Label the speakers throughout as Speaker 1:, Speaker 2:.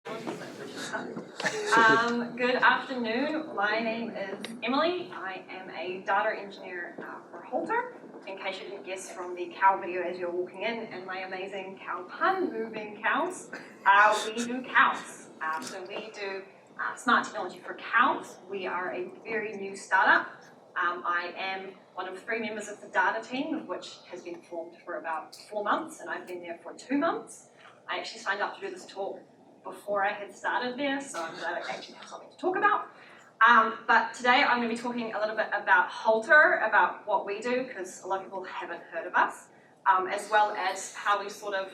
Speaker 1: Good afternoon. My name is Emily. I am a data engineer for Halter. In case you didn't guess from the cow video as you're walking in and my amazing cow pun, moving cows, we do cows. So we do smart technology for cows. We are a very new startup. I am one of 3 members of the data team, which has been formed for about 4 months, and I've been there for 2 months. I actually signed up to do this talk before I had started there, so I'm glad I actually have something to talk about. But today I'm going to be talking a little bit about Halter, about what we do, because a lot of people haven't heard of us, as well as how we sort of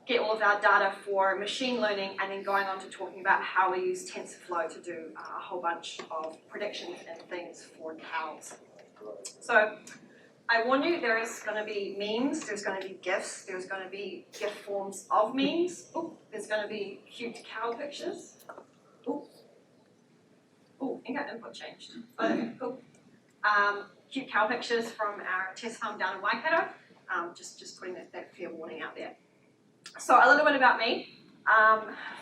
Speaker 1: get all of our data for machine learning, and then going on to talking about how we use TensorFlow to do a whole bunch of predictions and things for cows. So I warn you, there is going to be memes, there's going to be GIFs, there's going to be GIF forms of memes. Ooh, there's going to be cute cow pictures. Ooh, input changed. Okay, cool. Cute cow pictures from our test farm down in Waikato. Just putting that fair warning out there. So a little bit about me.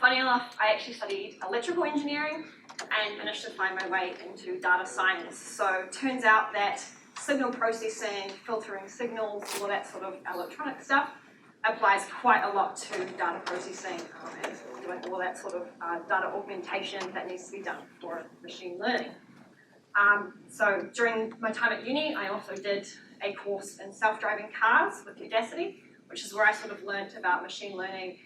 Speaker 1: Funny enough, I actually studied electrical engineering and managed to find my way into data science. So it turns out that signal processing, filtering signals, all of that sort of electronic stuff applies quite a lot to data processing and doing all that sort of data augmentation that needs to be done for machine learning. So during my time at uni, I also did a course in self-driving cars with Udacity, which is where I sort of learnt about machine learning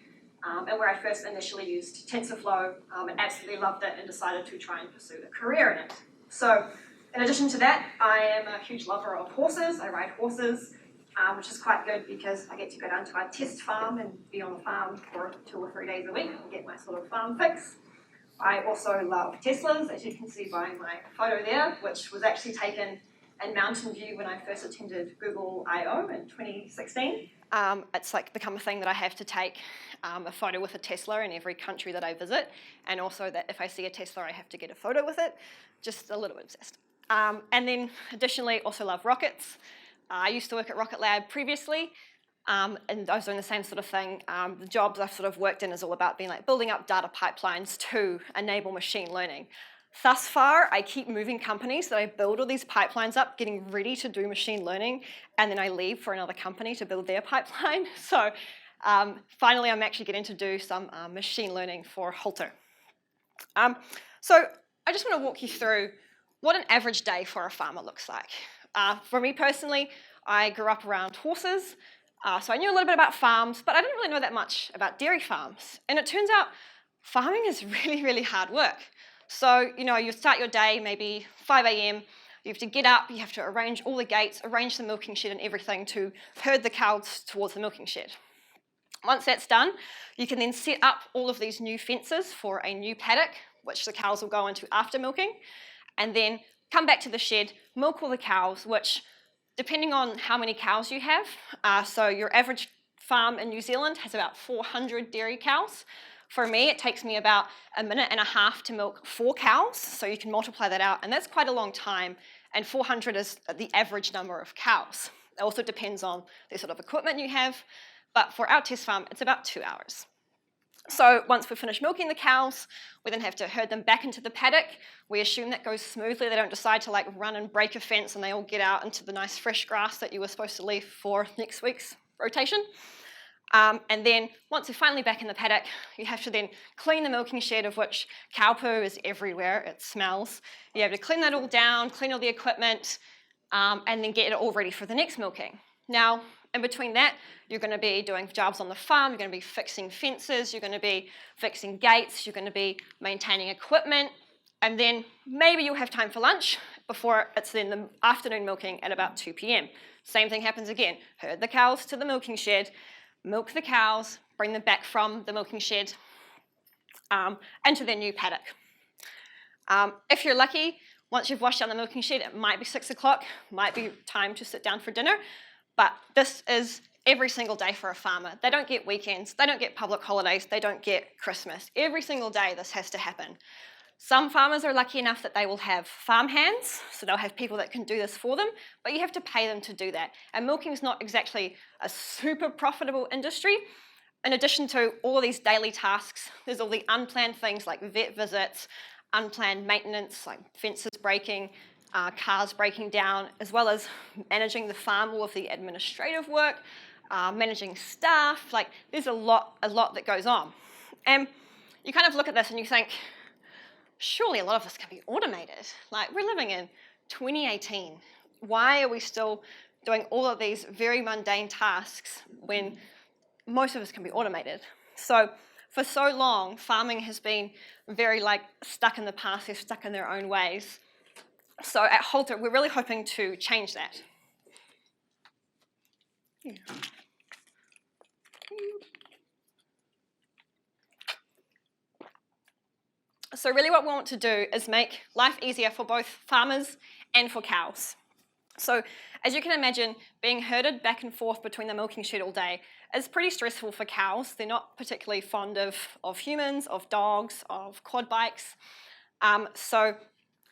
Speaker 1: and where I first initially used TensorFlow and absolutely loved it and decided to try and pursue a career in it. So in addition to that, I am a huge lover of horses. I ride horses, which is quite good because I get to go down to our test farm and be on the farm for 2 or 3 days a week and get my sort of farm fix. I also love Teslas, as you can see by my photo there, which was actually taken in Mountain View when I first attended Google I/O in 2016. It's like become a thing that I have to take a photo with a Tesla in every country that I visit, and also that if I see a Tesla, I have to get a photo with it. Just a little bit obsessed. And then additionally, also love rockets. I used to work at Rocket Lab previously, and I was doing the same sort of thing. The jobs I've sort of worked in is all about being like building up data pipelines to enable machine learning. Thus far, I keep moving companies that I build all these pipelines up, getting ready to do machine learning, and then I leave for another company to build their pipeline. So finally, I'm actually getting to do some machine learning for Halter. So I just want to walk you through what an average day for a farmer looks like. For me personally, I grew up around horses, so I knew a little bit about farms, but I didn't really know that much about dairy farms. And it turns out farming is really, really hard work. So, you start your day maybe 5 a.m, you have to get up, you have to arrange all the gates, arrange the milking shed and everything to herd the cows towards the milking shed. Once that's done, you can then set up all of these new fences for a new paddock, which the cows will go into after milking, and then come back to the shed, milk all the cows, which, depending on how many cows you have, so your average farm in New Zealand has about 400 dairy cows. For me, it takes me about 1.5 minutes to milk 4 cows, so you can multiply that out, and that's quite a long time, and 400 is the average number of cows. It also depends on the sort of equipment you have, but for our test farm, it's about 2 hours. So once we've finished milking the cows, we then have to herd them back into the paddock. We assume that goes smoothly. They don't decide to run and break a fence and they all get out into the nice fresh grass that you were supposed to leave for next week's rotation. And then once you're finally back in the paddock, you have to then clean the milking shed, of which cow poo is everywhere, it smells. You have to clean that all down, clean all the equipment, and then get it all ready for the next milking. Now, in between that, you're going to be doing jobs on the farm, you're going to be fixing fences, you're going to be fixing gates, you're going to be maintaining equipment, and then maybe you'll have time for lunch before it's then the afternoon milking at about 2 p.m. Same thing happens again. Herd the cows to the milking shed, milk the cows, bring them back from the milking shed into their new paddock. If you're lucky, once you've washed down the milking shed, it might be 6 o'clock, might be time to sit down for dinner, but this is every single day for a farmer. They don't get weekends, they don't get public holidays, they don't get Christmas. Every single day this has to happen. Some farmers are lucky enough that they will have farm hands, so they'll have people that can do this for them, but you have to pay them to do that. And milking is not exactly a super profitable industry, in addition to all of these daily tasks, there's all the unplanned things like vet visits, unplanned maintenance like fences breaking, cars breaking down, as well as managing the farm, all of the administrative work, managing staff. Like, there's a lot that goes on. And you kind of look at this and you think, surely a lot of this can be automated. Like, we're living in 2018. Why are we still doing all of these very mundane tasks when most of this can be automated? So for so long, farming has been very stuck in the past, they're stuck in their own ways. So at Halter, we're really hoping to change that. Yeah. So really what we want to do is make life easier for both farmers and for cows. So as you can imagine, being herded back and forth between the milking shed all day is pretty stressful for cows. They're not particularly fond of humans, of dogs, of quad bikes. So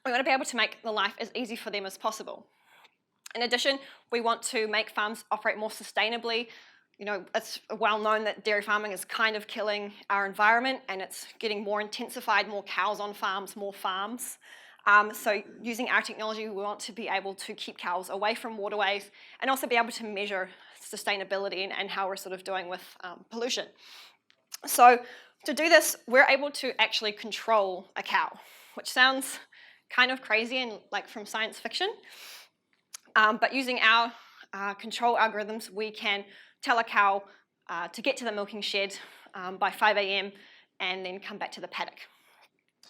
Speaker 1: we want to be able to make the life as easy for them as possible. In addition, we want to make farms operate more sustainably. You know, it's well known that dairy farming is kind of killing our environment, and it's getting more intensified, more cows on farms, more farms. So using our technology, we want to be able to keep cows away from waterways and also be able to measure sustainability and how we're sort of doing with pollution. So to do this, we're able to actually control a cow, which sounds kind of crazy and like from science fiction. But using our control algorithms, we can tell a cow to get to the milking shed by 5 a.m. and then come back to the paddock.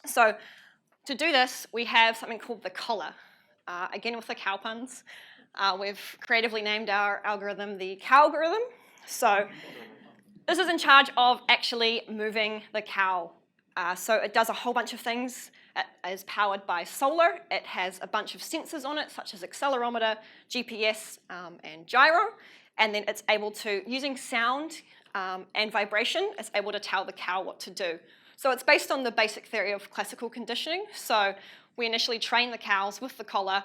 Speaker 1: So to do this, we have something called the collar. Again, with the cow puns, we've creatively named our algorithm the cow algorithm. So this is in charge of actually moving the cow. So it does a whole bunch of things. It is powered by solar. It has a bunch of sensors on it, such as accelerometer, GPS, and gyro. And then it's able to, using sound and vibration, it's able to tell the cow what to do. So it's based on the basic theory of classical conditioning. So we initially train the cows with the collar,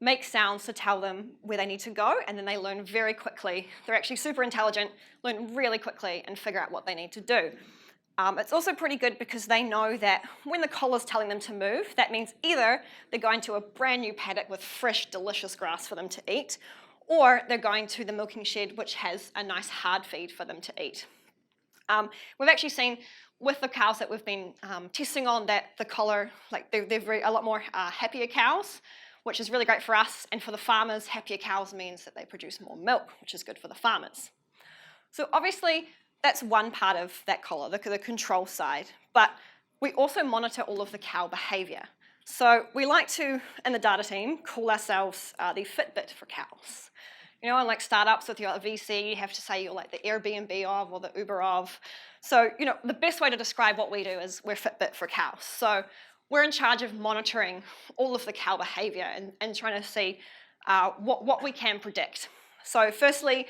Speaker 1: make sounds to tell them where they need to go, and then they learn very quickly. They're actually super intelligent, learn really quickly, and figure out what they need to do. It's also pretty good because they know that when the collar's telling them to move, that means either they're going to a brand new paddock with fresh, delicious grass for them to eat, or they're going to the milking shed, which has a nice hard feed for them to eat. We've actually seen with the cows that we've been testing on that the collar, like they're a lot more happier cows, which is really great for us, and for the farmers, happier cows means that they produce more milk, which is good for the farmers. So obviously, that's one part of that collar, the control side, but we also monitor all of the cow behavior. So we like to, in the data team, call ourselves the Fitbit for cows. You know, unlike startups with your VC, you have to say you're like the Airbnb of or the Uber of. So, you know, the best way to describe what we do is we're Fitbit for cows. So we're in charge of monitoring all of the cow behavior and trying to see what we can predict. So firstly,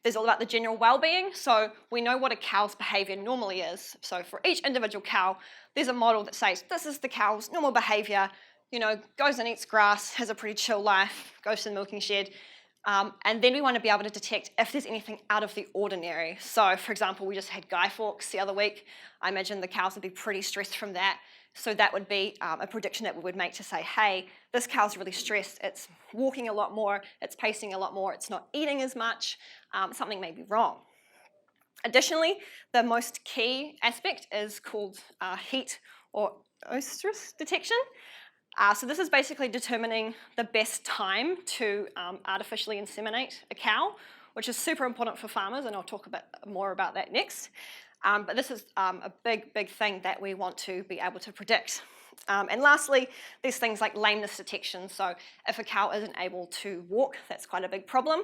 Speaker 1: there's all about the general well-being. So we know what a cow's behavior normally is. So for each individual cow, there's a model that says this is the cow's normal behavior, you know, goes and eats grass, has a pretty chill life, goes to the milking shed. And then we want to be able to detect if there's anything out of the ordinary. So for example, we just had Guy Fawkes the other week. I imagine the cows would be pretty stressed from that. So that would be a prediction that we would make to say, hey, this cow's really stressed. It's walking a lot more. It's pacing a lot more. It's not eating as much. Something may be wrong. Additionally, the most key aspect is called heat or oestrus detection. So this is basically determining the best time to artificially inseminate a cow, which is super important for farmers, and I'll talk a bit more about that next. But this is a big thing that we want to be able to predict. And lastly, there's things like lameness detection. So if a cow isn't able to walk, that's quite a big problem.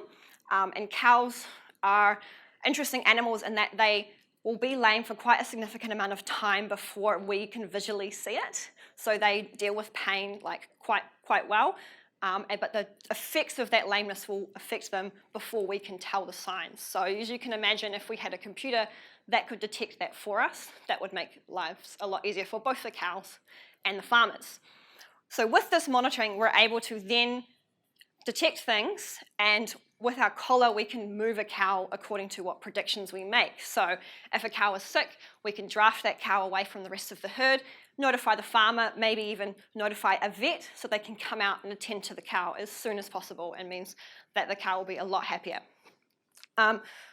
Speaker 1: And cows are interesting animals in that they will be lame for quite a significant amount of time before we can visually see it. So they deal with pain like quite well. But the effects of that lameness will affect them before we can tell the signs. So as you can imagine, if we had a computer that could detect that for us, that would make lives a lot easier for both the cows and the farmers. So with this monitoring, we're able to then detect things, and with our collar we can move a cow according to what predictions we make. So if a cow is sick, we can draft that cow away from the rest of the herd, notify the farmer, maybe even notify a vet so they can come out and attend to the cow as soon as possible, and means that the cow will be a lot happier.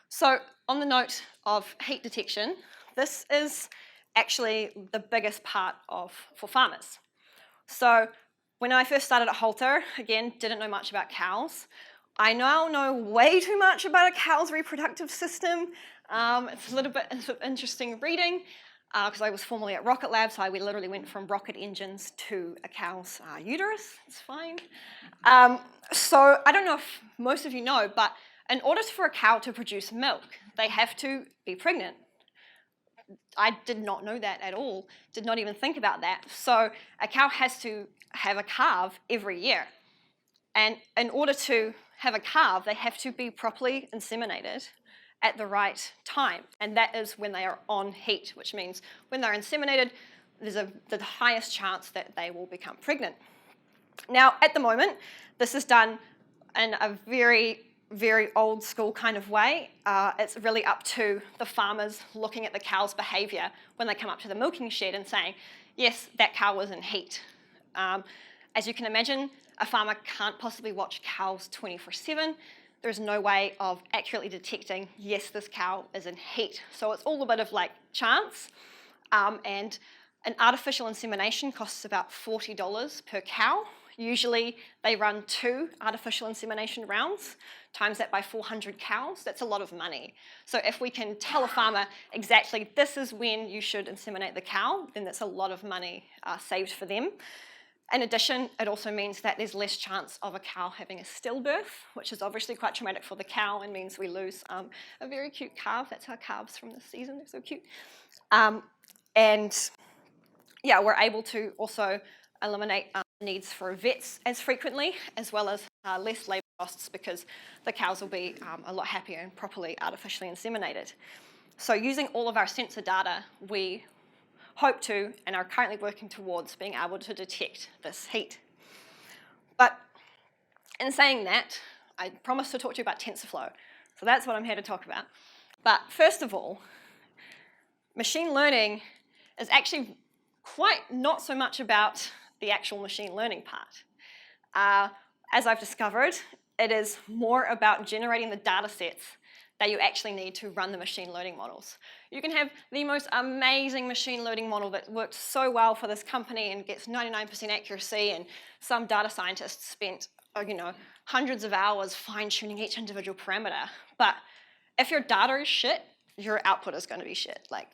Speaker 1: So on the note of heat detection, this is actually the biggest part for farmers. So when I first started at Halter, again, didn't know much about cows. I now know way too much about a cow's reproductive system. It's a little bit of interesting reading, because I was formerly at Rocket Lab, so we literally went from rocket engines to a cow's uterus. It's fine. So I don't know if most of you know, but in order for a cow to produce milk, they have to be pregnant. I did not know that at all, did not even think about that. So a cow has to have a calf every year. And in order to have a calf, they have to be properly inseminated at the right time. And that is when they are on heat, which means when they're inseminated, there's the highest chance that they will become pregnant. Now, at the moment, this is done in a very, very old school kind of way. It's really up to the farmers looking at the cow's behavior when they come up to the milking shed and saying, yes, that cow was in heat. As you can imagine, a farmer can't possibly watch cows 24/7. There's no way of accurately detecting, yes, this cow is in heat. So it's all a bit of like chance. And an artificial insemination costs about $40 per cow. Usually they run 2 artificial insemination rounds, times that by 400 cows. That's a lot of money. So if we can tell a farmer exactly this is when you should inseminate the cow, then that's a lot of money saved for them. In addition, it also means that there's less chance of a cow having a stillbirth, which is obviously quite traumatic for the cow and means we lose a very cute calf. That's our calves from this season, they're so cute. And yeah, we're able to also eliminate needs for vets as frequently, as well as less labour costs, because the cows will be a lot happier and properly artificially inseminated. So using all of our sensor data, we hope to and are currently working towards being able to detect this heat. But in saying that, I promised to talk to you about TensorFlow. So that's what I'm here to talk about. But first of all, machine learning is actually quite not so much about the actual machine learning part. As I've discovered, it is more about generating the data sets that you actually need to run the machine learning models. You can have the most amazing machine learning model that worked so well for this company and gets 99% accuracy, and some data scientists spent hundreds of hours fine-tuning each individual parameter. But if your data is shit, your output is going to be shit. Like,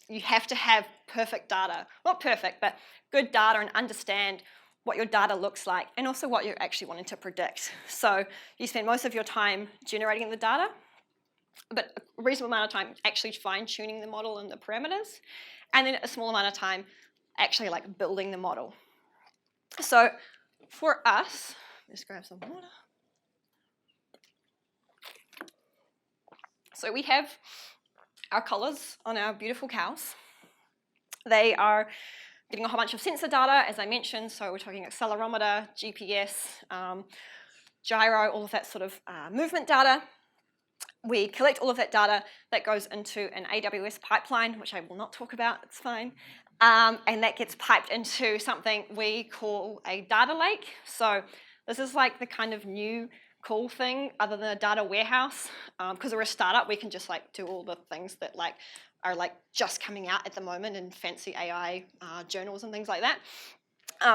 Speaker 1: you have to have perfect data. Not perfect, but good data, and understand what your data looks like and also what you're actually wanting to predict. So you spend most of your time generating the data, but a reasonable amount of time actually fine-tuning the model and the parameters, and then a small amount of time actually like building the model. So for us, let's grab some water. So we have our collars on our beautiful cows. They are getting a whole bunch of sensor data, as I mentioned, so we're talking accelerometer, GPS, gyro, all of that sort of movement data. We collect all of that data that goes into an AWS pipeline, which I will not talk about, it's fine. And that gets piped into something we call a data lake. So this is like the kind of new cool thing other than a data warehouse. Because we're a startup, we can just like do all the things that like are like just coming out at the moment in fancy AI journals and things like that.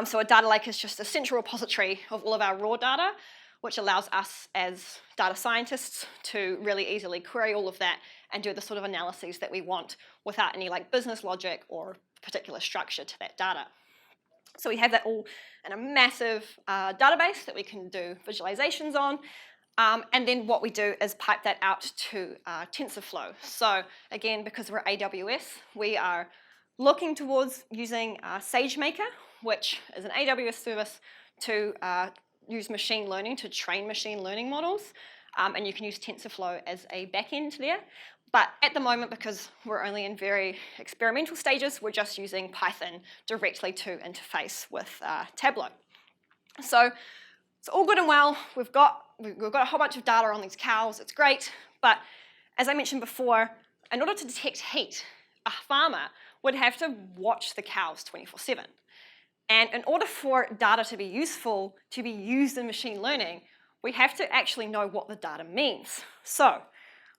Speaker 1: So a data lake is just a central repository of all of our raw data, which allows us as data scientists to really easily query all of that and do the sort of analyses that we want without any like business logic or particular structure to that data. So we have that all in a massive database that we can do visualizations on. And then what we do is pipe that out to TensorFlow. So again, because we're AWS, we are looking towards using SageMaker, which is an AWS service to use machine learning to train machine learning models. And you can use TensorFlow as a backend there. But at the moment, because we're only in very experimental stages, we're just using Python directly to interface with Tableau. So It's all good and well. We've got a whole bunch of data on these cows. It's great. But as I mentioned before, in order to detect heat, a farmer would have to watch the cows 24/7. And in order for data to be useful, to be used in machine learning, we have to actually know what the data means. So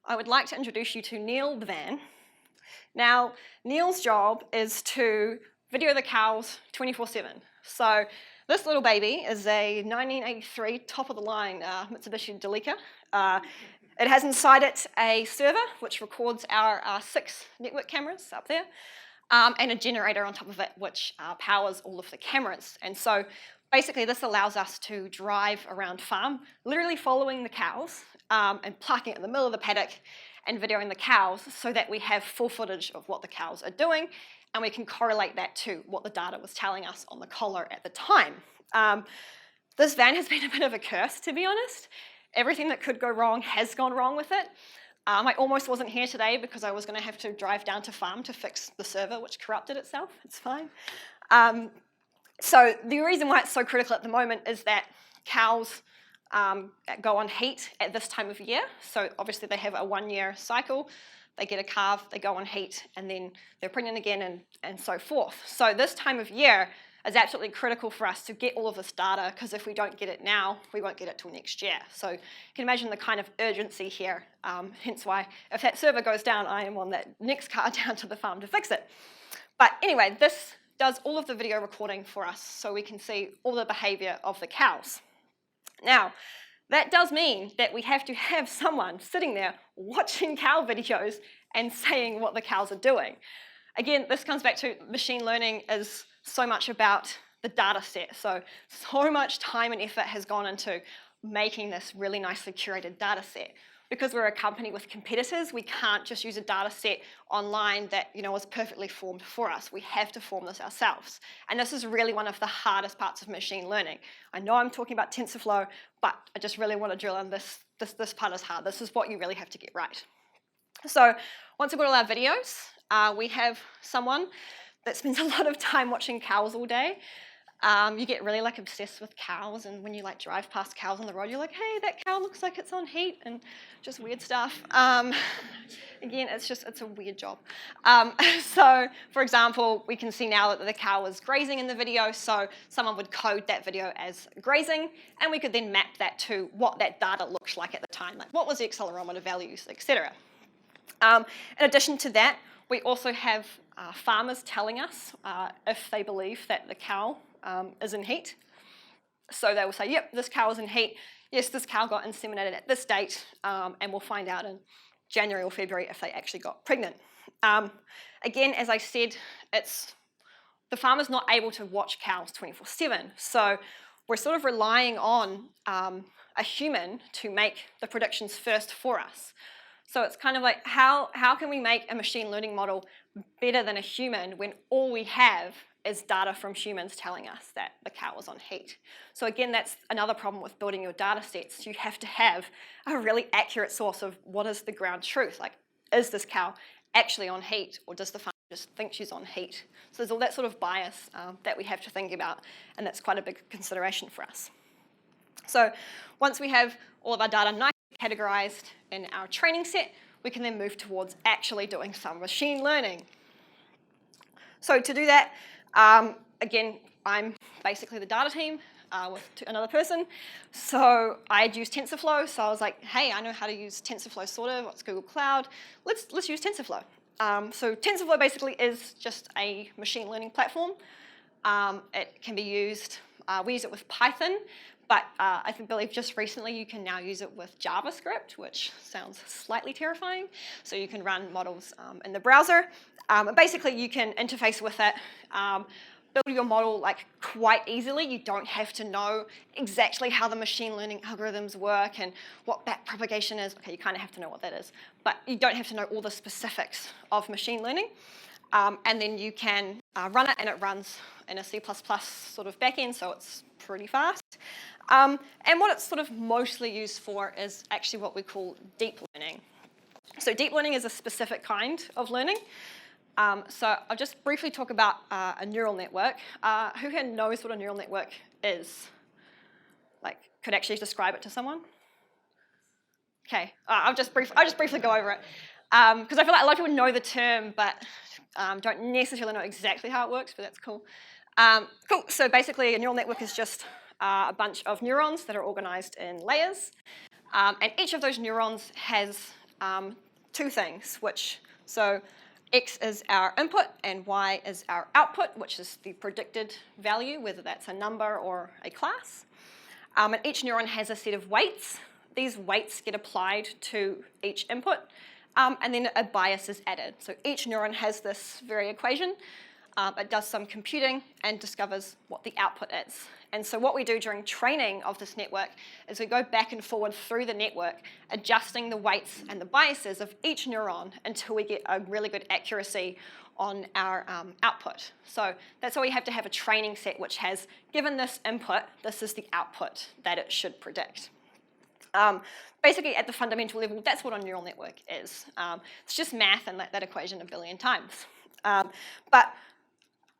Speaker 1: I would like to introduce you to Neil the van. Now, Neil's job is to video the cows 24/7. So this little baby is a 1983 top-of-the-line Mitsubishi Delica. It has inside it a server which records our 6 network cameras up there, and a generator on top of it which powers all of the cameras. And so basically this allows us to drive around farm, literally following the cows and parking in the middle of the paddock and videoing the cows so that we have full footage of what the cows are doing, and we can correlate that to what the data was telling us on the collar at the time. This van has been a bit of a curse, to be honest. Everything that could go wrong has gone wrong with it. I almost wasn't here today because I was going to have to drive down to farm to fix the server, which corrupted itself. It's fine. So the reason why it's so critical at the moment is that cows go on heat at this time of year. So obviously they have a 1-year cycle. They get a calf, they go on heat, and then they're pregnant again and so forth. So this time of year is absolutely critical for us to get all of this data, because if we don't get it now, we won't get it till next year. So you can imagine the kind of urgency here, hence why if that server goes down, I am on that next car down to the farm to fix it. But anyway, this does all of the video recording for us so we can see all the behavior of the cows. Now, that does mean that we have to have someone sitting there watching cow videos and saying what the cows are doing. Again, this comes back to machine learning is so much about the data set. So much time and effort has gone into making this really nicely curated data set. Because we're a company with competitors, we can't just use a data set online that is perfectly formed for us. We have to form this ourselves. And this is really one of the hardest parts of machine learning. I know I'm talking about TensorFlow, but I just really want to drill in this part is hard. This is what you really have to get right. So once we've got all our videos, we have someone that spends a lot of time watching cows all day. You get really obsessed with cows, and when you drive past cows on the road, you're like, hey, that cow looks like it's on heat, and just weird stuff. Again, it's a weird job. So, for example, we can see now that the cow is grazing in the video, so someone would code that video as grazing, and we could then map that to what that data looked like at the time, like what was the accelerometer values, etc. In addition to that, we also have farmers telling us if they believe that the cow is in heat. So they will say, yep, this cow is in heat. Yes, this cow got inseminated at this date, and we'll find out in January or February if they actually got pregnant. Again, as I said, the farmer's not able to watch cows 24/7. So we're sort of relying on a human to make the predictions first for us. So it's kind of like, how can we make a machine learning model better than a human when all we have is data from humans telling us that the cow is on heat? So again, that's another problem with building your data sets. You have to have a really accurate source of what is the ground truth. Like, is this cow actually on heat, or does the farmer just think she's on heat? So there's all that sort of bias that we have to think about, and that's quite a big consideration for us. So once we have all of our data nicely categorized in our training set, we can then move towards actually doing some machine learning. So to do that, again, I'm basically the data team with another person. So I'd use TensorFlow. So I was like, hey, I know how to use TensorFlow sort of. What's Google Cloud? Let's use TensorFlow. So TensorFlow basically is just a machine learning platform. It can be used, we use it with Python, but I believe just recently you can now use it with JavaScript, which sounds slightly terrifying. So you can run models in the browser. And basically you can interface with it, build your model quite easily. You don't have to know exactly how the machine learning algorithms work and what backpropagation is. Okay, you kind of have to know what that is, but you don't have to know all the specifics of machine learning. And then you can run it, and it runs in a C++ sort of backend, so it's pretty fast. And what it's sort of mostly used for is actually what we call deep learning. So deep learning is a specific kind of learning. So I'll just briefly talk about a neural network. Who here knows what a neural network is? could actually describe it to someone? Okay, I'll just briefly go over it, because I feel like a lot of people know the term, but don't necessarily know exactly how it works, but that's cool. Cool, so basically a neural network is just a bunch of neurons that are organized in layers, and each of those neurons has two things, so X is our input and Y is our output, which is the predicted value, whether that's a number or a class. And each neuron has a set of weights. These weights get applied to each input, and then a bias is added. So each neuron has this very equation. It does some computing and discovers what the output is. And so what we do during training of this network is we go back and forward through the network, adjusting the weights and the biases of each neuron until we get a really good accuracy on our output. So that's why we have to have a training set which has, given this input, this is the output that it should predict. Basically, at the fundamental level, that's what a neural network is. It's just math and that equation a billion times.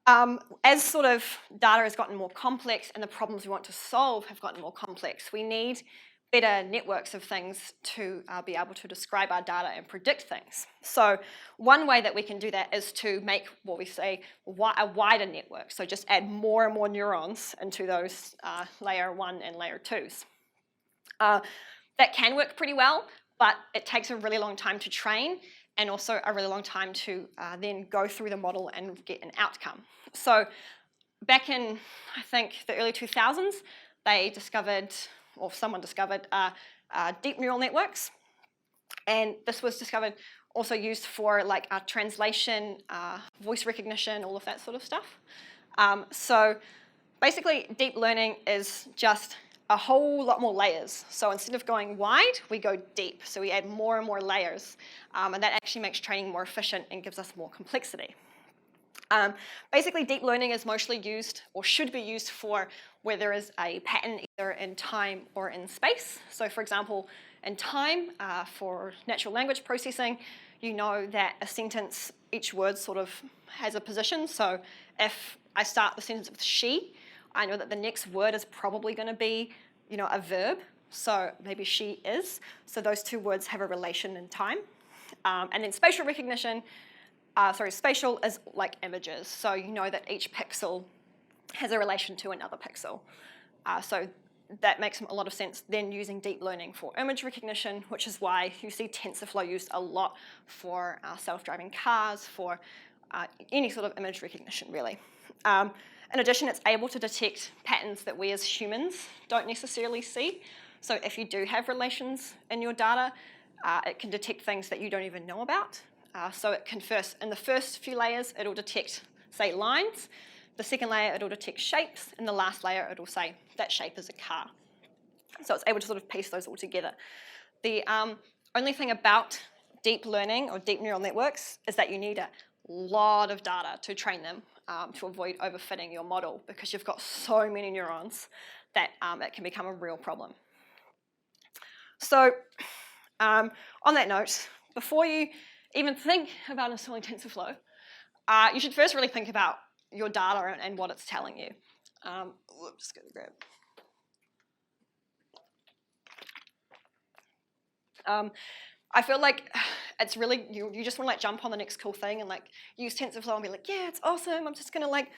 Speaker 1: As sort of data has gotten more complex and the problems we want to solve have gotten more complex, we need better networks of things to be able to describe our data and predict things. So one way that we can do that is to make what we say a wider network. So just add more and more neurons into those layer 1 and layer 2s. That can work pretty well, but it takes a really long time to train and also a really long time to then go through the model and get an outcome. So back in, I think, the early 2000s, they discovered, or someone discovered, deep neural networks. And this was discovered, also used for like translation, voice recognition, all of that sort of stuff. So basically, deep learning is just a whole lot more layers. So instead of going wide, we go deep. So we add more and more layers, and that actually makes training more efficient and gives us more complexity. Basically, deep learning is mostly used, or should be used, for where there is a pattern either in time or in space. So for example, in time, for natural language processing, you know that a sentence, each word sort of has a position. So if I start the sentence with she, I know that the next word is probably going to be, a verb. So maybe she is. So those two words have a relation in time. And then spatial recognition, spatial is like images. So you know that each pixel has a relation to another pixel. So that makes a lot of sense then using deep learning for image recognition, which is why you see TensorFlow used a lot for self-driving cars, for any sort of image recognition, really. In addition, it's able to detect patterns that we as humans don't necessarily see. So if you do have relations in your data, it can detect things that you don't even know about. So it can in the first few layers, it'll detect, say, lines. The second layer, it'll detect shapes. And the last layer, it'll say that shape is a car. So it's able to sort of piece those all together. The only thing about deep learning or deep neural networks is that you need a lot of data to train them to avoid overfitting your model, because you've got so many neurons that it can become a real problem. So on that note, before you even think about installing TensorFlow, you should first really think about your data and what it's telling you. Just going to grab. I feel like it's really, you just want to like jump on the next cool thing and like use TensorFlow and be like, yeah, it's awesome. I'm just going to like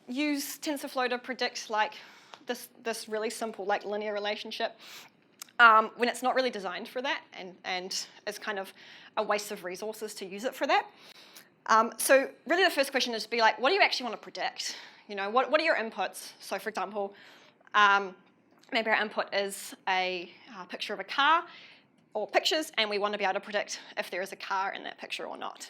Speaker 1: use TensorFlow to predict like this really simple like linear relationship, when it's not really designed for that, and it's kind of a waste of resources to use it for that. So really the first question is to be like, what do you actually want to predict? What are your inputs? So for example, maybe our input is a picture of a car, or pictures, and we want to be able to predict if there is a car in that picture or not.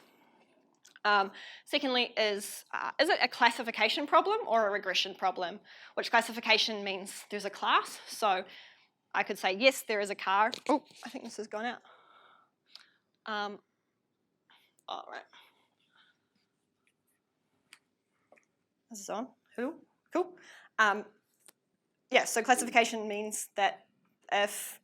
Speaker 1: Secondly is it a classification problem or a regression problem? Which classification means there's a class. So I could say, yes, there is a car. Oh, I think this has gone out. All right. This is on. Cool. Yeah, so classification means that if,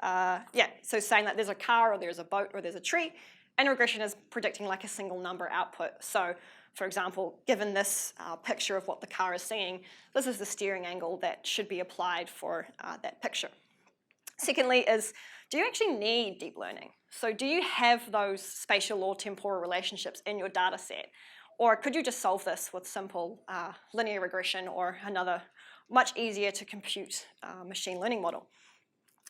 Speaker 1: so saying that there's a car or there's a boat or there's a tree, and regression is predicting like a single number output. So for example, given this picture of what the car is seeing, this is the steering angle that should be applied for that picture. Secondly is, do you actually need deep learning? So do you have those spatial or temporal relationships in your data set? Or could you just solve this with simple linear regression or another much easier to compute machine learning model?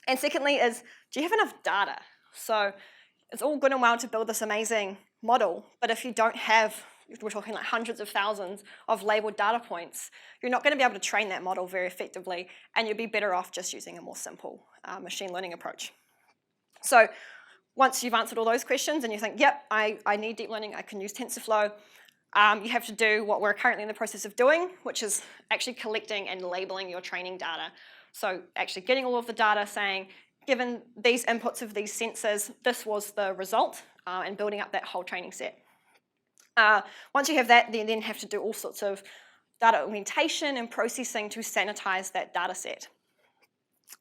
Speaker 1: And secondly is, do you have enough data? So it's all good and well to build this amazing model, but if you don't have, we're talking like hundreds of thousands of labeled data points, you're not going to be able to train that model very effectively, and you'd be better off just using a more simple machine learning approach. So once you've answered all those questions and you think, yep, I need deep learning, I can use TensorFlow, you have to do what we're currently in the process of doing, which is actually collecting and labeling your training data. So actually getting all of the data, saying, given these inputs of these sensors, this was the result, and building up that whole training set. Once you have that, you then have to do all sorts of data augmentation and processing to sanitize that data set.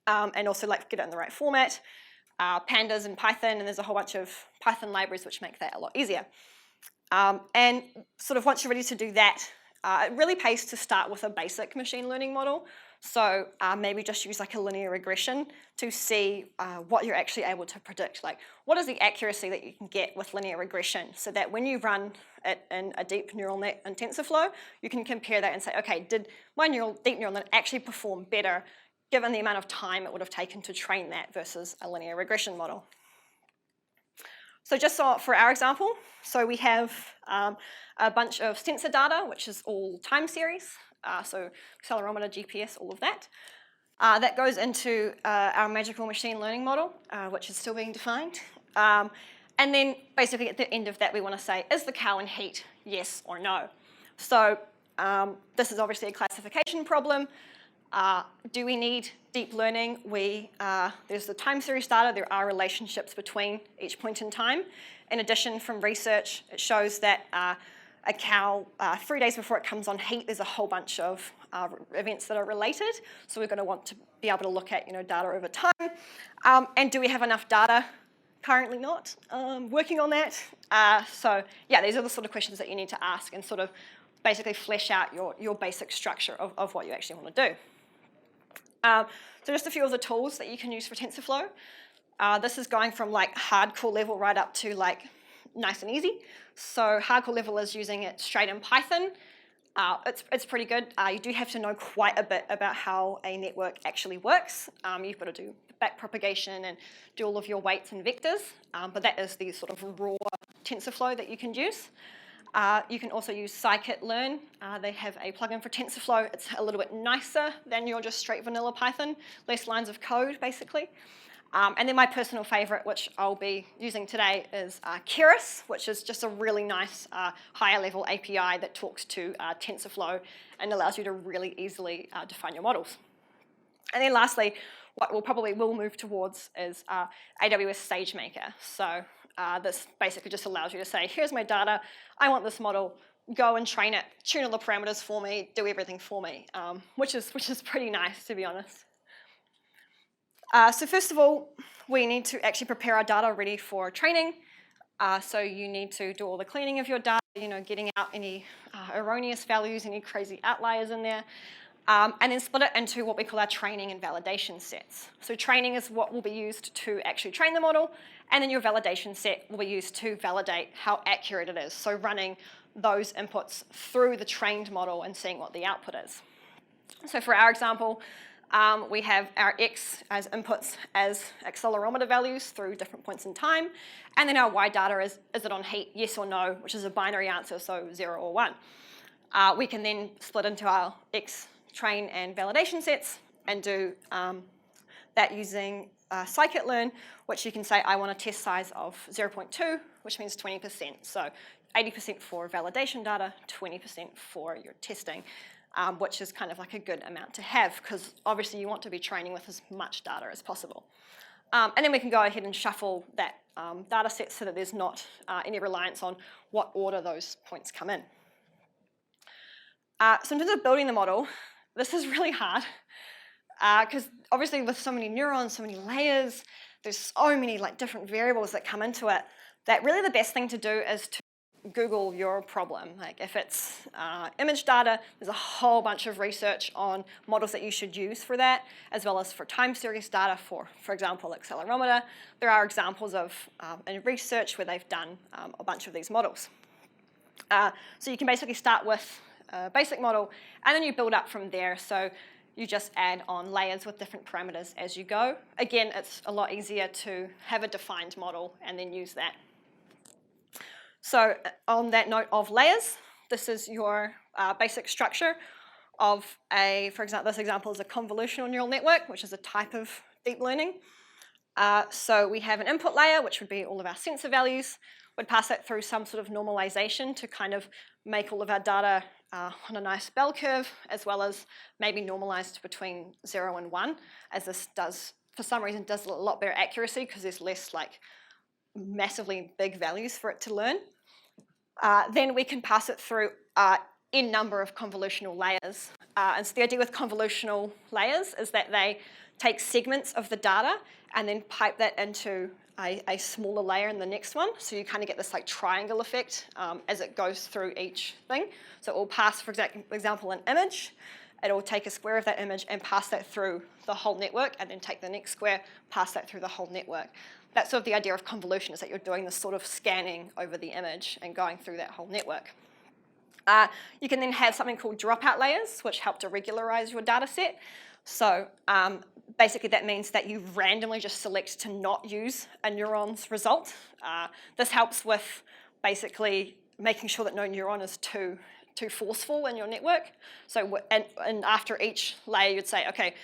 Speaker 1: And also like get it in the right format, pandas and Python, and there's a whole bunch of Python libraries which make that a lot easier. And sort of once you're ready to do that, it really pays to start with a basic machine learning model. So maybe just use like a linear regression to see what you're actually able to predict. Like, what is the accuracy that you can get with linear regression, so that when you run it in a deep neural net in TensorFlow, you can compare that and say, okay, did my deep neural net actually perform better given the amount of time it would have taken to train that versus a linear regression model? So just for our example, so we have a bunch of sensor data, which is all time series, so accelerometer, GPS, all of that. That goes into our magical machine learning model, which is still being defined. And then basically at the end of that, we want to say, is the cow in heat, yes or no? So this is obviously a classification problem. Do we need deep learning? There's the time series data. There are relationships between each point in time. In addition, from research, it shows that a cow, 3 days before it comes on heat, there's a whole bunch of events that are related. So we're going to want to be able to look at data over time. And do we have enough data? Currently not. Working on that. So yeah, these are the sort of questions that you need to ask and sort of basically flesh out your basic structure of what you actually want to do. So just a few of the tools that you can use for TensorFlow. This is going from like hardcore level right up to like nice and easy. So hardcore level is using it straight in Python. It's pretty good. You do have to know quite a bit about how a network actually works. You've got to do backpropagation and do all of your weights and vectors, but that is the sort of raw TensorFlow that you can use. You can also use scikit-learn. They have a plugin for TensorFlow. It's a little bit nicer than your just straight vanilla Python, less lines of code, basically. And then my personal favorite, which I'll be using today, is Keras, which is just a really nice higher level API that talks to TensorFlow and allows you to really easily define your models. And then lastly, what we'll probably move towards is AWS SageMaker. So this basically just allows you to say, here's my data, I want this model, go and train it, tune all the parameters for me, do everything for me, which is pretty nice, to be honest. So first of all, we need to actually prepare our data ready for training. So you need to do all the cleaning of your data, getting out any erroneous values, any crazy outliers in there. And then split it into what we call our training and validation sets. So training is what will be used to actually train the model, and then your validation set will be used to validate how accurate it is. So running those inputs through the trained model and seeing what the output is. So for our example, we have our X as inputs as accelerometer values through different points in time, and then our Y data is it on heat, yes or no, which is a binary answer, so 0 or 1. We can then split into our X train and validation sets and do that using scikit-learn, which you can say I want a test size of 0.2, which means 20%. So 80% for validation data, 20% for your testing, which is kind of like a good amount to have, because obviously you want to be training with as much data as possible. And then we can go ahead and shuffle that data set so that there's not any reliance on what order those points come in. So in terms of building the model, this is really hard because obviously with so many neurons, so many layers, there's so many like different variables that come into it, that really the best thing to do is to Google your problem. Like if it's image data, there's a whole bunch of research on models that you should use for that, as well as for time series data for example, accelerometer. There are examples of in research where they've done a bunch of these models. So you can basically start with a basic model, and then you build up from there. So you just add on layers with different parameters as you go. Again, it's a lot easier to have a defined model and then use that. So on that note of layers, this is your basic structure of for example, this example is a convolutional neural network, which is a type of deep learning. So we have an input layer, which would be all of our sensor values. We'd pass that through some sort of normalization to kind of make all of our data on a nice bell curve, as well as maybe normalized between 0 and 1, as this does, for some reason, does a lot better accuracy because there's less like massively big values for it to learn. Then we can pass it through n number of convolutional layers. And so the idea with convolutional layers is that they take segments of the data and then pipe that into a smaller layer in the next one. So you kind of get this like triangle effect as it goes through each thing. So it will pass, for example, an image. It will take a square of that image and pass that through the whole network, and then take the next square, pass that through the whole network. That's sort of the idea of convolution, is that you're doing this sort of scanning over the image and going through that whole network. You can then have something called dropout layers, which help to regularize your data set. So basically that means that you randomly just select to not use a neuron's result. This helps with basically making sure that no neuron is too forceful in your network. So and after each layer, you'd say, okay,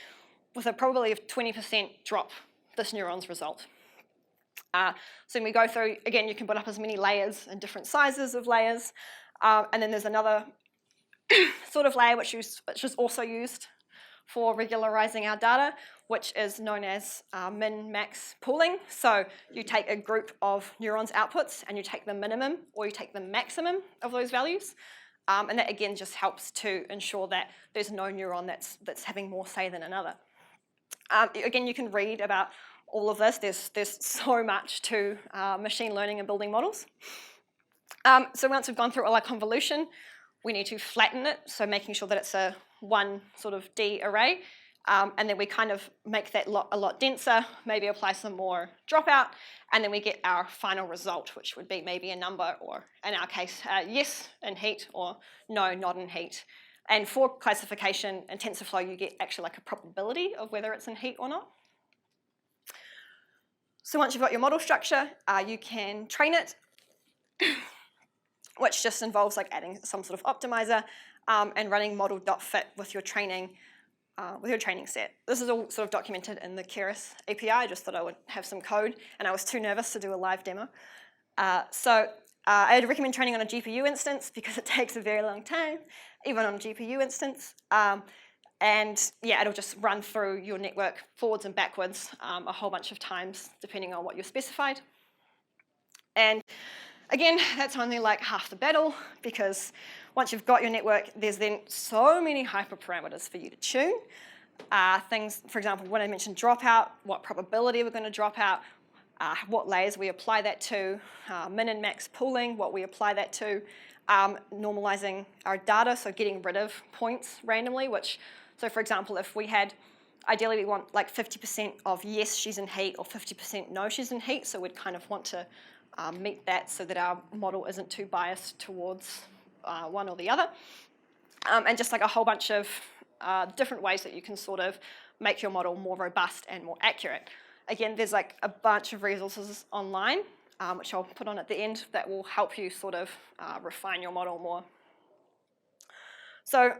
Speaker 1: with a probability of 20% drop this neuron's result. So when we go through, again, you can put up as many layers and different sizes of layers. And then there's another sort of layer which is also used for regularizing our data, which is known as min-max pooling. So you take a group of neurons' outputs and you take the minimum or you take the maximum of those values. And that, again, just helps to ensure that there's no neuron that's having more say than another. Again, you can read about all of this. There's so much to machine learning and building models. So once we've gone through all our convolution, we need to flatten it, so making sure that it's a one sort of D array. And then we kind of make that a lot denser, maybe apply some more dropout, and then we get our final result, which would be maybe a number, or in our case, yes in heat, or no, not in heat. And for classification in TensorFlow, you get actually like a probability of whether it's in heat or not. So once you've got your model structure, you can train it, which just involves like adding some sort of optimizer and running model.fit with your training set. This is all sort of documented in the Keras API. I just thought I would have some code, and I was too nervous to do a live demo. So I'd recommend training on a GPU instance because it takes a very long time, even on a GPU instance. And yeah, it'll just run through your network forwards and backwards a whole bunch of times, depending on what you're specified. And again, that's only like half the battle, because once you've got your network, there's then so many hyperparameters for you to tune. Things, for example, when I mentioned dropout, what probability we're going to drop out, what layers we apply that to, min and max pooling, what we apply that to, normalizing our data, so getting rid of points randomly, so for example, if we had, ideally we want like 50% of yes, she's in heat, or 50% no, she's in heat, so we'd kind of want to meet that so that our model isn't too biased towards one or the other. And just like a whole bunch of different ways that you can sort of make your model more robust and more accurate. Again, there's like a bunch of resources online, which I'll put on at the end, that will help you sort of refine your model more. So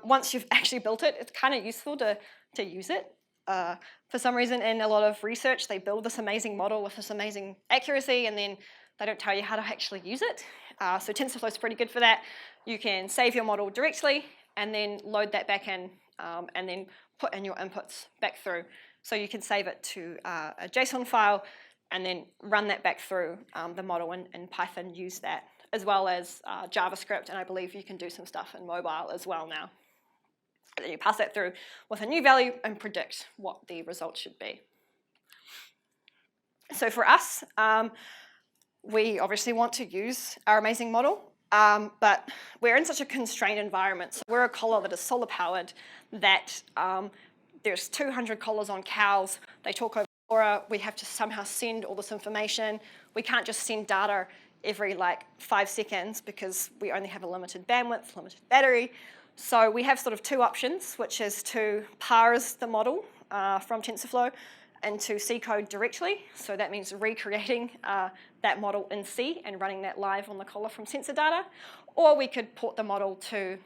Speaker 1: once you've actually built it, it's kind of useful to use it. For some reason, in a lot of research, they build this amazing model with this amazing accuracy, and then they don't tell you how to actually use it. So TensorFlow is pretty good for that. You can save your model directly, and then load that back in, and then put in your inputs back through. So you can save it to a JSON file, and then run that back through the model in Python, use that, as well as JavaScript, and I believe you can do some stuff in mobile as well now. And then you pass that through with a new value and predict what the result should be. So for us,
Speaker 2: we obviously want to use our amazing model, but we're in such a constrained environment. So we're a collar that is solar powered, that there's 200 collars on cows. They talk over LoRa. We have to somehow send all this information. We can't just send data every 5 seconds because we only have a limited bandwidth, limited battery. So we have sort of two options, which is to parse the model from TensorFlow into C code directly. So that means recreating that model in C and running that live on the collar from sensor data. Or we could port the model to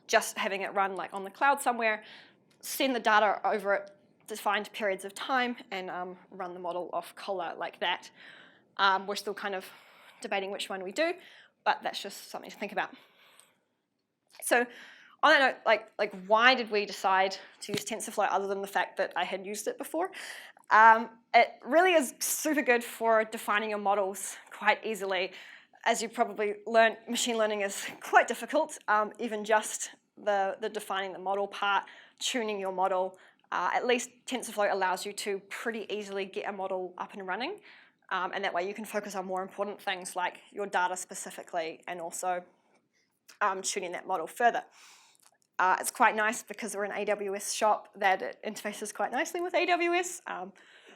Speaker 2: just having it run on the cloud somewhere, send the data over at defined periods of time, and run the model off collar like that. We're still kind of debating which one we do, but that's just something to think about. So on that note, why did we decide to use TensorFlow other than the fact that I had used it before? It really is super good for defining your models quite easily. As you probably learned, machine learning is quite difficult, even just the defining the model part, tuning your model. At least TensorFlow allows you to pretty easily get a model up and running, and that way you can focus on more important things like your data specifically and also tuning that model further. It's quite nice because we're an AWS shop that it interfaces quite nicely with AWS.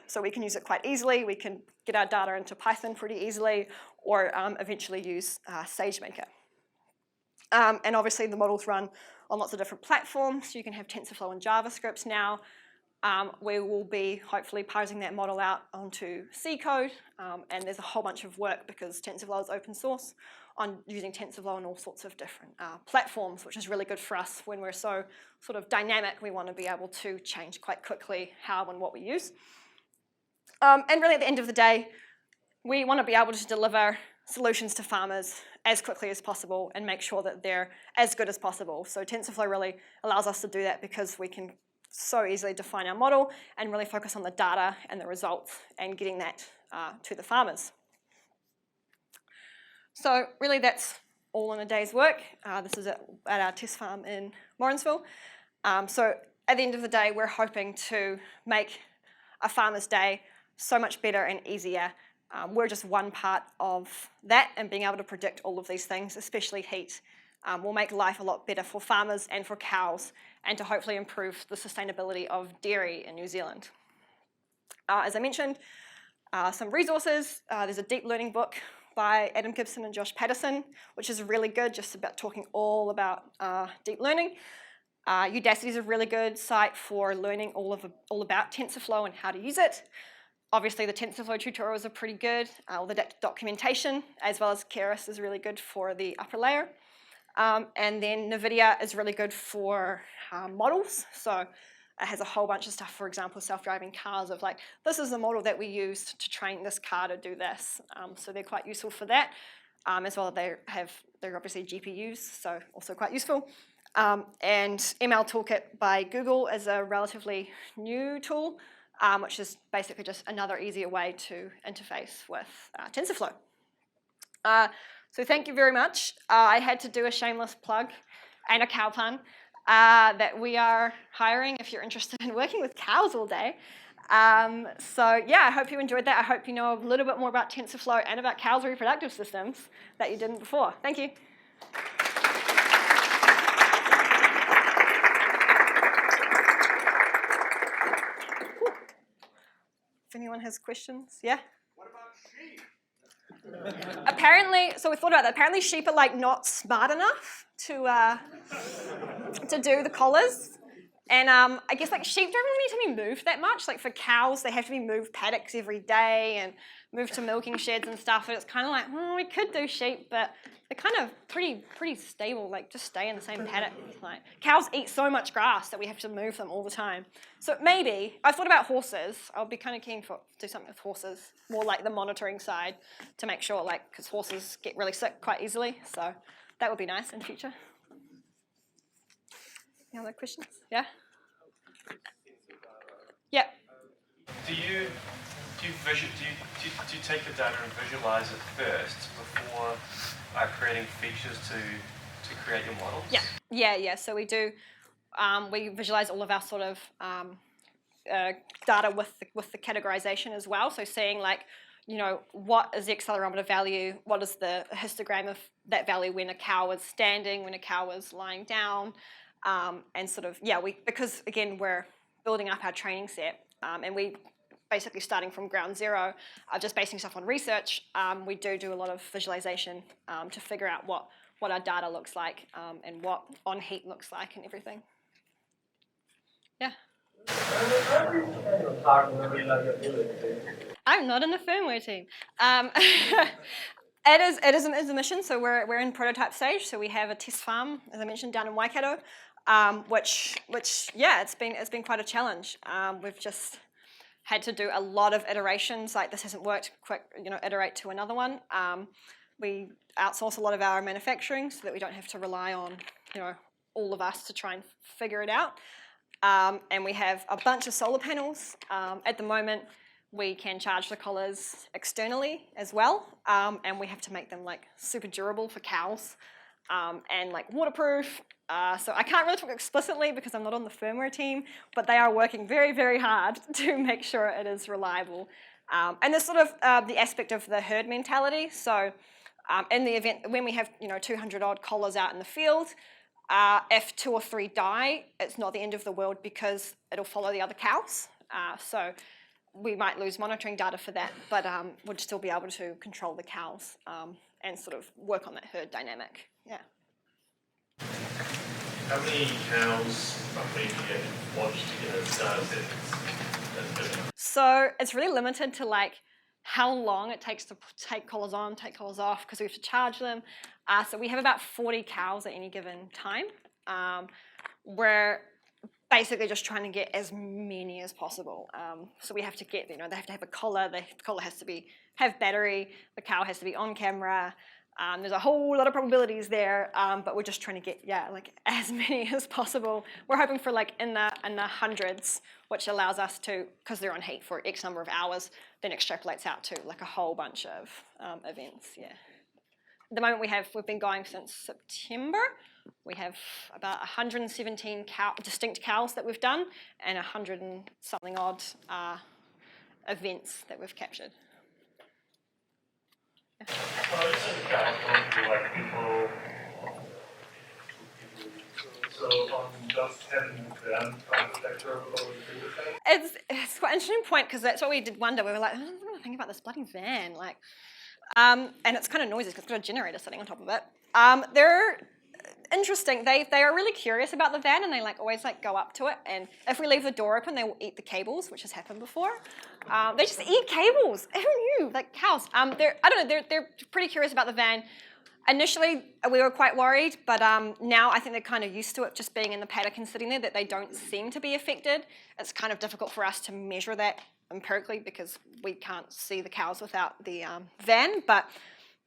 Speaker 2: So we can use it quite easily. We can get our data into Python pretty easily, or eventually use SageMaker. And obviously the models run on lots of different platforms. You can have TensorFlow and JavaScript now. We will be hopefully parsing that model out onto C code, and there's a whole bunch of work because TensorFlow is open source on using TensorFlow on all sorts of different platforms, which is really good for us when we're so sort of dynamic. We want to be able to change quite quickly how and what we use. And really at the end of the day, we want to be able to deliver solutions to farmers as quickly as possible and make sure that they're as good as possible. So TensorFlow really allows us to do that because we can so easily define our model and really focus on the data and the results and getting that to the farmers. So really that's all in a day's work. This is at our test farm in Morrinsville. So at the end of the day, we're hoping to make a farmer's day so much better and easier. We're just one part of that, and being able to predict all of these things, especially heat, will make life a lot better for farmers and for cows, and to hopefully improve the sustainability of dairy in New Zealand. As I mentioned, some resources. There's a deep learning book by Adam Gibson and Josh Patterson, which is really good, just about talking all about deep learning. Udacity is a really good site for learning all about TensorFlow and how to use it. Obviously, the TensorFlow tutorials are pretty good. All the documentation, as well as Keras, is really good for the upper layer. And then NVIDIA is really good for models. So it has a whole bunch of stuff, for example, self-driving cars of this is the model that we used to train this car to do this. So they're quite useful for that. As well, they're obviously GPUs, so also quite useful. And ML Toolkit by Google is a relatively new tool, which is basically just another easier way to interface with TensorFlow. So thank you very much. I had to do a shameless plug and a cow pun that we are hiring if you're interested in working with cows all day. So yeah, I hope you enjoyed that. I hope you know a little bit more about TensorFlow and about cows' reproductive systems that you didn't before. Thank you. If anyone has questions, yeah?
Speaker 3: What about sheep?
Speaker 2: Apparently, so we thought about that. Apparently sheep are not smart enough to do the collars. And I guess sheep don't really need to be moved that much. For cows, they have to be moved paddocks every day and moved to milking sheds and stuff. And it's kind of we could do sheep, but they're kind of pretty stable. Just stay in the same paddock. Cows eat so much grass that we have to move them all the time. So maybe I thought about horses. I'll be kind of keen to do something with horses, more the monitoring side, to make sure because horses get really sick quite easily. So that would be nice in the future. Any other questions? Yeah? Yeah.
Speaker 3: Do you take the data and visualize it first before creating features to create your models?
Speaker 2: Yeah. So we do. We visualize all of our sort of data with the categorization as well. So seeing what is the accelerometer value, what is the histogram of that value when a cow is standing, when a cow is lying down, and sort of, because again, we're building up our training set, and we basically starting from ground zero, just basing stuff on research, we do a lot of visualization to figure out what our data looks like and what on heat looks like and everything. Yeah. I'm not in the firmware team. It is a mission, so we're in prototype stage. So we have a test farm, as I mentioned, down in Waikato, which it's been quite a challenge. We've just had to do a lot of iterations. Like, this hasn't worked, quick, iterate to another one. We outsource a lot of our manufacturing so that we don't have to rely on all of us to try and figure it out. And we have a bunch of solar panels. At the moment, we can charge the collars externally as well, and we have to make them like super durable for cows and like waterproof. So I can't really talk explicitly because I'm not on the firmware team, but they are working very, very hard to make sure it is reliable. And there's sort of the aspect of the herd mentality. So in the event when we have 200 odd collars out in the field, if 2 or 3 die, it's not the end of the world because it'll follow the other cows. So we might lose monitoring data for that, but we'd still be able to control the cows and sort of work on that herd dynamic. Yeah.
Speaker 4: How many cows roughly do you get watched in a data set?
Speaker 2: So it's really limited to like how long it takes to take collars on, take collars off, because we have to charge them. So we have about 40 cows at any given time. We're basically just trying to get as many as possible. So we have to get, they have to have a collar. The collar has to have battery. The cow has to be on camera. There's a whole lot of probabilities there, but we're just trying to get like as many as possible. We're hoping for like in the hundreds, which allows us to, because they're on heat for X number of hours, then extrapolates out to like a whole bunch of events. Yeah. At the moment we've been going since September. We have about 117 distinct cows that we've done, and 100 and something odd events that we've captured. It's quite an interesting point because that's what we did wonder. We were like, I'm going to think about this bloody van, like, and it's kind of noisy because it's got a generator sitting on top of it. They're interesting. They are really curious about the van, and they always go up to it. And if we leave the door open, they will eat the cables, which has happened before. They just eat cables. Who knew? Like cows. They're pretty curious about the van. Initially, we were quite worried, but now I think they're kind of used to it just being in the paddock and sitting there, that they don't seem to be affected. It's kind of difficult for us to measure that empirically because we can't see the cows without the van, but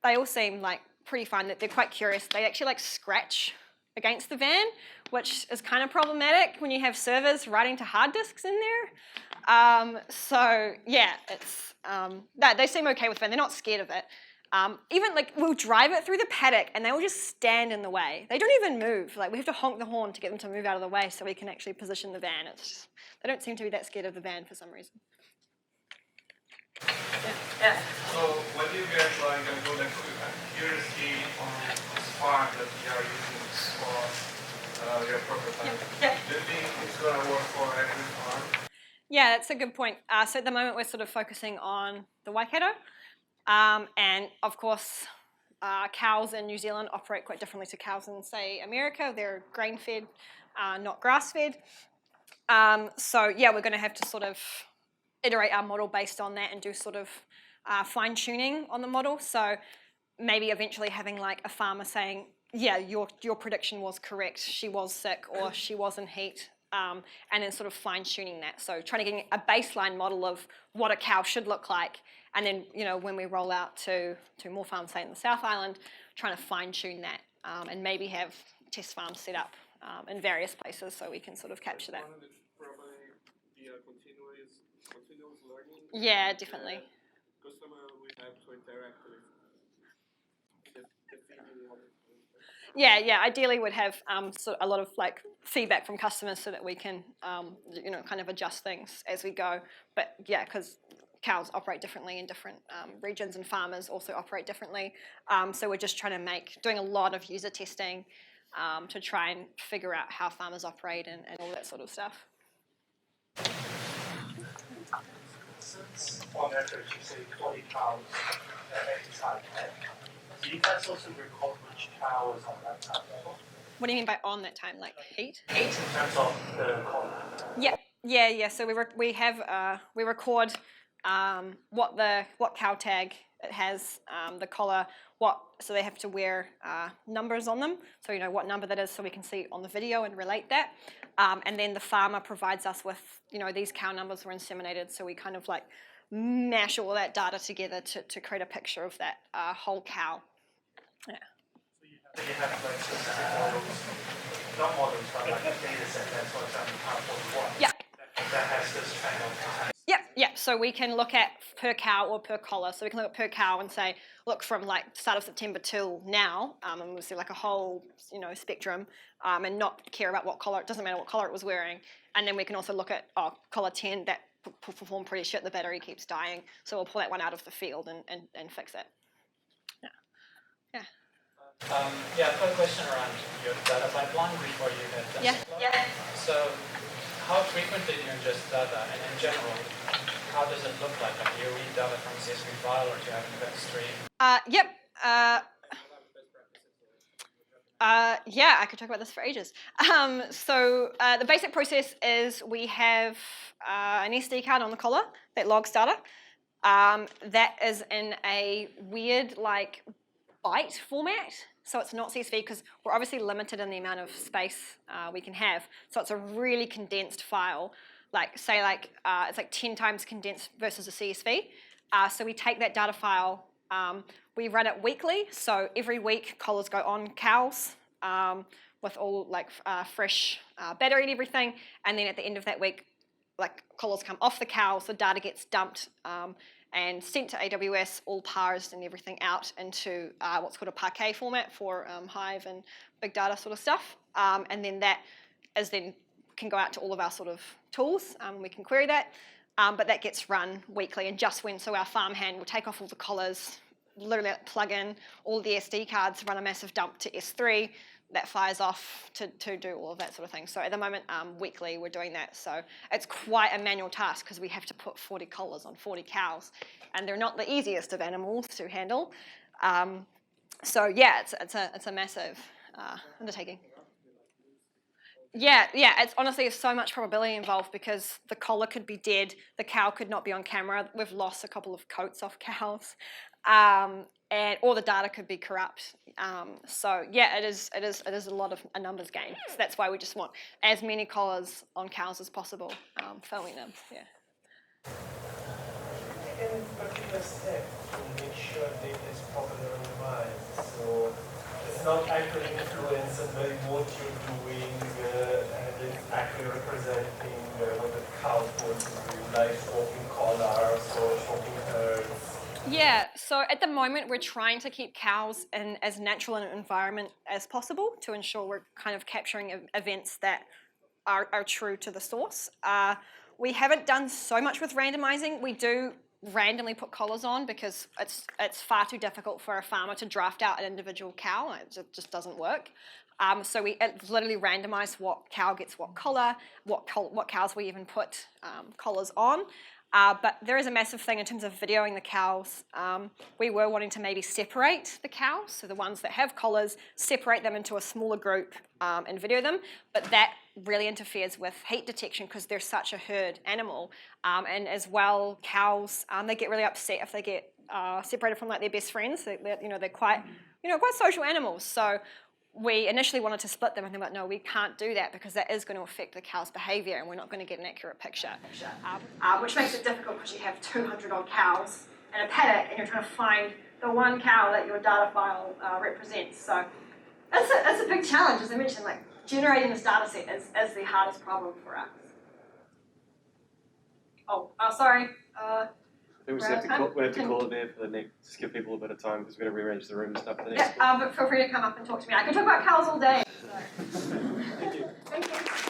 Speaker 2: they all seem pretty fine. That they're quite curious. They actually scratch against the van, which is kind of problematic when you have servers writing to hard disks in there. So yeah, it's they seem okay with the van. They're not scared of it. Even we'll drive it through the paddock and they will just stand in the way. They don't even move. We have to honk the horn to get them to move out of the way so we can actually position the van. It's just, they don't seem to be that scared of the van for some reason. Yeah.
Speaker 5: So when you get accuracy on this farm that you are using for your prototype, do you think it's going to work for every farm?
Speaker 2: Yeah, that's a good point. So at the moment we're sort of focusing on the Waikato. And of course, cows in New Zealand operate quite differently to cows in, say, America. They're grain-fed, not grass-fed. So yeah, we're going to have to sort of iterate our model based on that and do sort of fine-tuning on the model. So maybe eventually having a farmer saying, yeah, your prediction was correct. She was sick or she was in heat. And then sort of fine-tuning that. So trying to get a baseline model of what a cow should look like. And then, when we roll out to more farms, say in the South Island, trying to fine-tune that and maybe have test farms set up in various places so we can sort of capture that.
Speaker 5: Probably be a continuous learning.
Speaker 2: Yeah, definitely.
Speaker 5: Customer will have to interact with the feeding model.
Speaker 2: Yeah. Ideally, we'd have a lot of feedback from customers so that we can, kind of adjust things as we go. But yeah, because cows operate differently in different regions, and farmers also operate differently. So we're just trying to doing a lot of user testing to try and figure out how farmers operate and all that sort of stuff.
Speaker 4: Since on average you say 40 cows inside that, do you guys also record which cow is on that time level?
Speaker 2: What do you mean by on that time, like heat?
Speaker 4: In terms of the collar.
Speaker 2: Yeah. So we record what cow tag it has, the collar, so they have to wear numbers on them, so what number that is, so we can see on the video and relate that. And then the farmer provides us with, these cow numbers were inseminated, so we kind of like mash all that data together to create a picture of that whole cow. Yeah.
Speaker 4: So you have like specific models, not models, but like a data set that's, for example, cow 41.
Speaker 2: Yeah.
Speaker 4: That has this trend of time.
Speaker 2: Yeah. So we can look at per cow or per collar. So we can look at per cow and say, look, from like start of September till now, and we'll see like a whole, spectrum, and not care about what collar. It doesn't matter what collar it was wearing. And then we can also look at collar 10 that performed pretty shit. The battery keeps dying, so we'll pull that one out of the field and fix it. Yeah.
Speaker 6: I've got a question around your data pipeline before you had this.
Speaker 2: Yeah.
Speaker 6: So, how frequently do you ingest data, and in general, how does it look like? Do you read data from CSV file, or do you have a web stream?
Speaker 2: Yep. I could talk about this for ages. So the basic process is we have an SD card on the collar that logs data. That is in a weird byte format. So it's not CSV because we're obviously limited in the amount of space we can have. So it's a really condensed file, it's like 10 times condensed versus a CSV. So we take that data file, we run it weekly. So every week collars go on cows with all fresh battery and everything. And then at the end of that week, collars come off the cows, the data gets dumped and sent to AWS, all parsed and everything out into what's called a Parquet format for Hive and big data sort of stuff. And then that can go out to all of our sort of tools. We can query that, but that gets run weekly. And so our farmhand will take off all the collars, literally plug in all the SD cards, run a massive dump to S3, that fires off to do all of that sort of thing. So at the moment, weekly, we're doing that. So it's quite a manual task because we have to put 40 collars on 40 cows, and they're not the easiest of animals to handle. So yeah, it's a massive undertaking. Yeah, it's honestly so much probability involved because the collar could be dead, the cow could not be on camera. We've lost a couple of coats off cows. And all the data could be corrupt. So yeah, it is a lot of a numbers game. So that's why we just want as many collars on cows as possible, filming them. Yeah.
Speaker 4: Any particular step to make sure data is properly randomized, so it's not actually influenced by what you're doing, and it's actually representing what the cow wants to do, like swapping collars or swapping herds.
Speaker 2: Yeah, so at the moment we're trying to keep cows in as natural an environment as possible to ensure we're kind of capturing events that are true to the source. We haven't done so much with randomizing. We do randomly put collars on because it's far too difficult for a farmer to draft out an individual cow. It just doesn't work. So we literally randomize what cow gets what collar, what cows we even put collars on. But there is a massive thing in terms of videoing the cows. We were wanting to maybe separate the cows, so the ones that have collars, separate them into a smaller group and video them, but that really interferes with heat detection because they're such a herd animal. And as well, cows, they get really upset if they get separated from their best friends. They're quite social animals. So we initially wanted to split them and then went, no, we can't do that because that is going to affect the cow's behaviour and we're not going to get an accurate picture.
Speaker 1: Which makes it difficult because you have 200 odd cows in a paddock and you're trying to find the one cow that your data file represents. So it's a big challenge, as I mentioned, generating this data set is the hardest problem for us. Sorry.
Speaker 3: I think we have to call it there for the next, just give people a bit of time because we're going to rearrange the room and stuff for the next.
Speaker 1: Yeah, but feel free to come up and talk to me. I can talk about cows all day. So.
Speaker 3: Thank you.
Speaker 1: Thank you.